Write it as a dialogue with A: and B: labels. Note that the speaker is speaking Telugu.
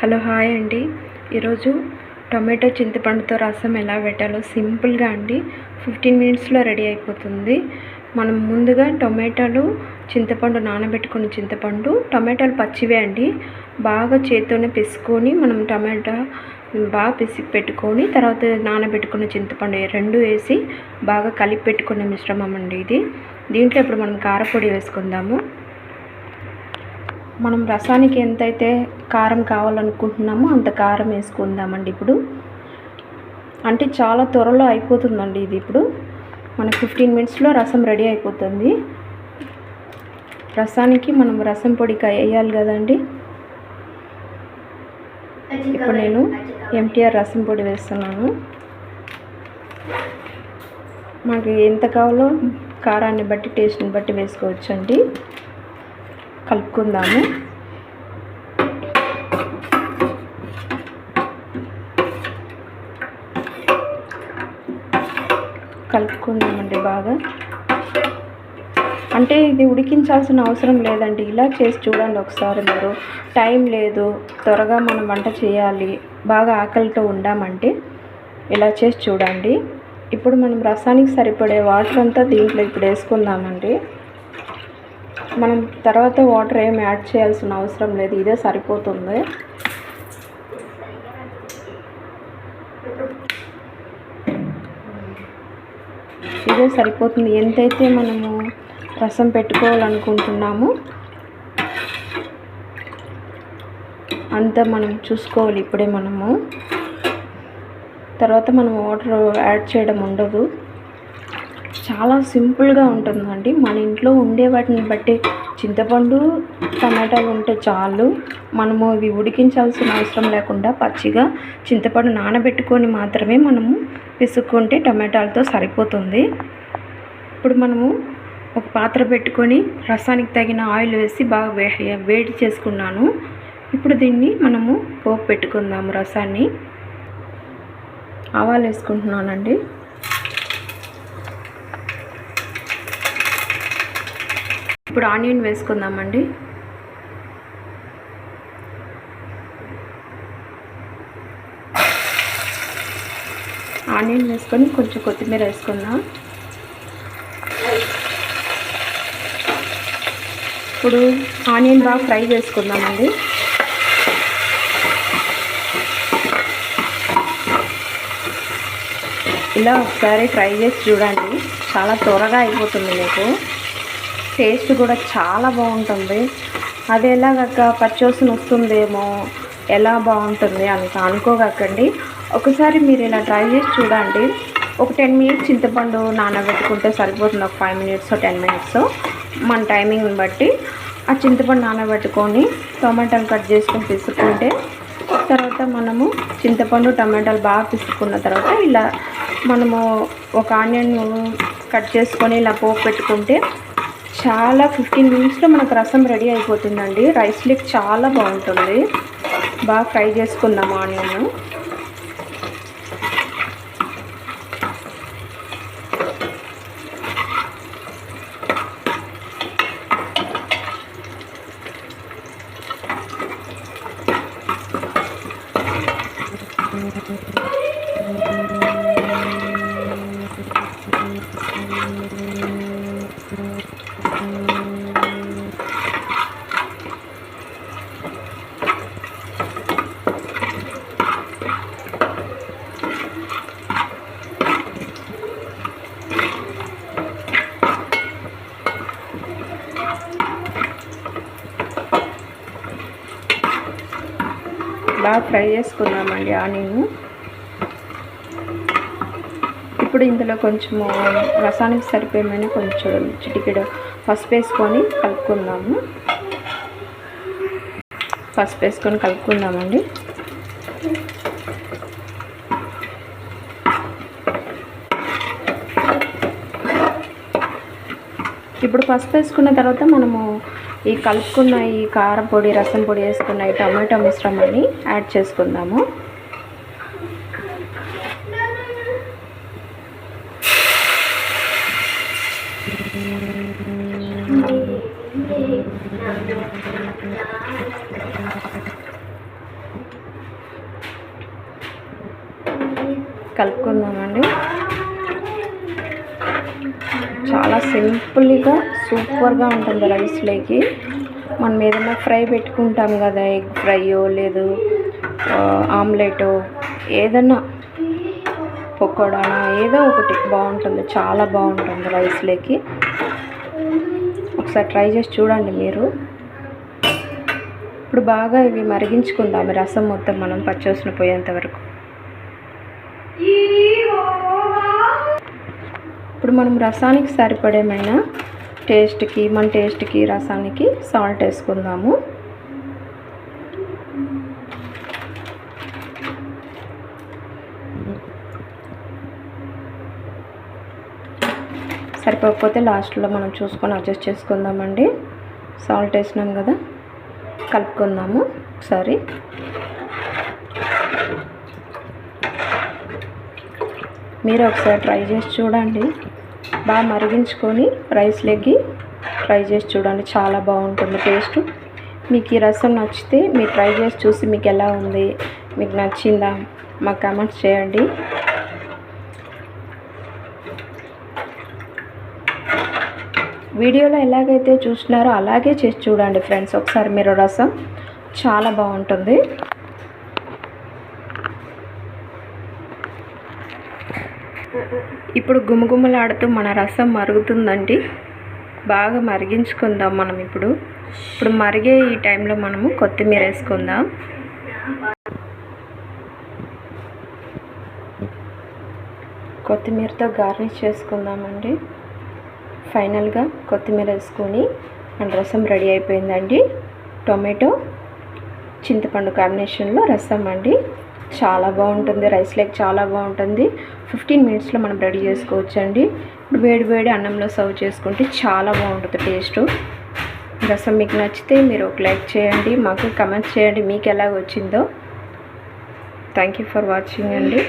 A: హలో హాయ్ అండి. ఈరోజు టొమాటో చింతపండుతో రసం ఎలా పెట్టాలో సింపుల్గా అండి 15 మినిట్స్లో రెడీ అయిపోతుంది. మనం ముందుగా టొమాటోలు చింతపండు నానబెట్టుకున్న టొమాటోలు పచ్చివే అండి. బాగా చేత్తోనే పిసుకొని మనం టమాటా బాగా పిసికి పెట్టుకొని తర్వాత నానబెట్టుకున్న చింతపండు రెండు వేసి బాగా కలిపి పెట్టుకున్న మిశ్రమం అండి ఇది. దీంట్లో ఇప్పుడు మనం కారపొడి వేసుకుందాము. మనం రసానికి ఎంతైతే కారం కావాలనుకుంటున్నామో అంత కారం వేసుకుందామండి. ఇప్పుడు అంటే చాలా త్వరలో అయిపోతుందండి ఇది. ఇప్పుడు మనకు 15 మినిట్స్లో రసం రెడీ అయిపోతుంది. రసానికి మనం రసం పొడి వేయాలి కదండి. ఇప్పుడు నేను ఎంటీఆర్ రసం పొడి వేస్తున్నాను. మనకి ఎంత కావాలో కారాన్ని బట్టి టేస్ట్ని బట్టి వేసుకోవచ్చండి. కలుపుకుందాము. కలుపుకుందామండి బాగా. అంటే ఇది ఉడికించాల్సిన అవసరం లేదండి. ఇలా చేసి చూడండి ఒకసారి. మీరు టైం లేదు, త్వరగా మనం వంట చేయాలి, బాగా ఆకలితో ఉండామంటే ఇలా చేసి చూడండి. ఇప్పుడు మనం రసానికి సరిపడే వాటర్ అంతా దీంట్లో ఇప్పుడు వేసుకుందామండి. మనం తర్వాత వాటర్ ఏమి యాడ్ చేయాల్సిన అవసరం లేదు, ఇదే సరిపోతుంది. ఇదే సరిపోతుంది. ఎంతైతే మనము రసం పెట్టుకోవాలనుకుంటున్నామో అంత మనం చూసుకోవాలి. ఇప్పుడే మనము తర్వాత మనం వాటర్ యాడ్ చేయడం ఉండదు. చాలా సింపుల్గా ఉంటుందండి. మన ఇంట్లో ఉండే వాటిని బట్టి చింతపండు టమాటాలు ఉంటే చాలు. మనము ఇవి ఉడికించాల్సిన అవసరం లేకుండా పచ్చిగా చింతపండు నానబెట్టుకొని మాత్రమే మనము పిసుక్కుంటే టమాటాలతో సరిపోతుంది. ఇప్పుడు మనము ఒక పాత్ర పెట్టుకొని రసానికి తగిన ఆయిల్ వేసి బాగా వేడి చేసుకున్నాను. ఇప్పుడు దీన్ని మనము పోపు పెట్టుకుందాము. రసాన్ని ఆవాలు వేసుకుంటున్నానండి. ఇప్పుడు ఆనియన్ వేసుకుందామండి. ఆనియన్ వేసుకొని కొంచెం కొత్తిమీర వేసుకుందాం. ఇప్పుడు ఆనియన్ బాగా ఫ్రై చేసుకుందామండి. ఇలా ఒకసారి ట్రై చేసి చూడండి. చాలా త్వరగా అయిపోతుంది. మీకు టేస్ట్ కూడా చాలా బాగుంటుంది. అది ఎలాగక్క పచ్చోసిన వస్తుందేమో, ఎలా బాగుంటుంది అంత అనుకోగక్కండి. ఒకసారి మీరు ఇలా ట్రై చేసి చూడండి. ఒక 10 మినిట్స్ చింతపండు నానబెట్టుకుంటే సరిపోతుంది. ఒక 5 మినిట్స్ 10 మినిట్స్ మన టైమింగ్ని బట్టి ఆ చింతపండు నానబెట్టుకొని టమాటాలు కట్ చేసుకొని పిసుక్కుంటే తర్వాత మనము చింతపండు టమాటాలు బాగా పిసుక్కున్న తర్వాత ఇలా మనము ఒక ఆనియన్ కట్ చేసుకొని ఇలా పోపు పెట్టుకుంటే చాలా 15 మినిట్స్లో మనకు రసం రెడీ అయిపోతుందండి. రైస్లోకి చాలా బాగుంటుంది. బాగా ఫ్రై చేసుకుందాం ఆనియన్. బాగా ఫ్రై చేసుకున్నామండి ఆనియన్. ఇప్పుడు ఇందులో కొంచెము రసానికి సరిపోయేమని కొంచెం చిటికెడు పసుపు వేసుకొని కలుపుకుందాము. పసుపు వేసుకొని కలుపుకుందామండి. ఇప్పుడు పసుపు వేసుకున్న తర్వాత మనము ఈ కలుపుకున్న ఈ కారం పొడి రసం పొడి వేసుకున్న ఈ టమాటో మిశ్రమాన్ని యాడ్ చేసుకుందాము. కలుపుకుందామండి. చాలా సింపుల్గా సూపర్గా ఉంటుంది రైస్లోకి. మనం ఏదైనా ఫ్రై పెట్టుకుంటాం కదా, ఎగ్ ఫ్రైయో లేదు ఆమ్లెటో ఏదన్నా పకోడానా ఏదో ఒకటి బాగుంటుంది, చాలా బాగుంటుంది రైస్లోకి. ఒకసారి ట్రై చేసి చూడండి మీరు. ఇప్పుడు బాగా ఇవి మరిగించుకుందాం, రసం మొత్తం మనం పచ్చివాసన పోయేంత వరకు. ఇప్పుడు మనం రసానికి సరిపడేమైనా మన టేస్ట్కి రసానికి సాల్ట్ వేసుకుందాము. సరిపోకపోతే లాస్ట్లో మనం చూసుకొని అడ్జస్ట్ చేసుకుందామండి. సాల్ట్ వేసినాం కదా, కలుపుకుందాము ఒకసారి. మీరు ఒకసారి ట్రై చేసి చూడండి, బాగా మరిగించుకొని రైస్లోకి ట్రై చేసి చూడండి, చాలా బాగుంటుంది టేస్ట్. మీకు ఈ రసం నచ్చితే మీరు ట్రై చేసి చూసి మీకు ఎలా ఉంది, మీకు నచ్చిందా మాకు కామెంట్స్ చేయండి. వీడియోలో ఎలాగైతే చూస్తున్నారో అలాగే చేసి చూడండి ఫ్రెండ్స్. ఒకసారి మీరు రసం చాలా బాగుంటుంది. ఇప్పుడు గుమగుమలాడుతూ మన రసం మరుగుతుందండి. బాగా మరిగించుకుందాం మనం. ఇప్పుడు మరిగే ఈ టైంలో మనము కొత్తిమీర వేసుకుందాం. కొత్తిమీరతో గార్నిష్ చేసుకుందామండి. ఫైనల్గా కొత్తిమీర వేసుకొని మన రసం రెడీ అయిపోయిందండి. టొమాటో చింతపండు కాంబినేషన్లో రసం అండి. చాలా బాగుంటుంది, రైస్లోకి చాలా బాగుంటుంది. 15 మినిట్స్లో మనం రెడీ చేసుకోవచ్చు అండి. ఇప్పుడు వేడి అన్నంలో సర్వ్ చేసుకుంటే చాలా బాగుంటుంది టేస్ట్. రసం మీకు నచ్చితే మీరు ఒక లైక్ చేయండి, మాకు కమెంట్ చేయండి మీకు ఎలా వచ్చిందో. థ్యాంక్ యూ ఫర్ వాచింగ్ అండి.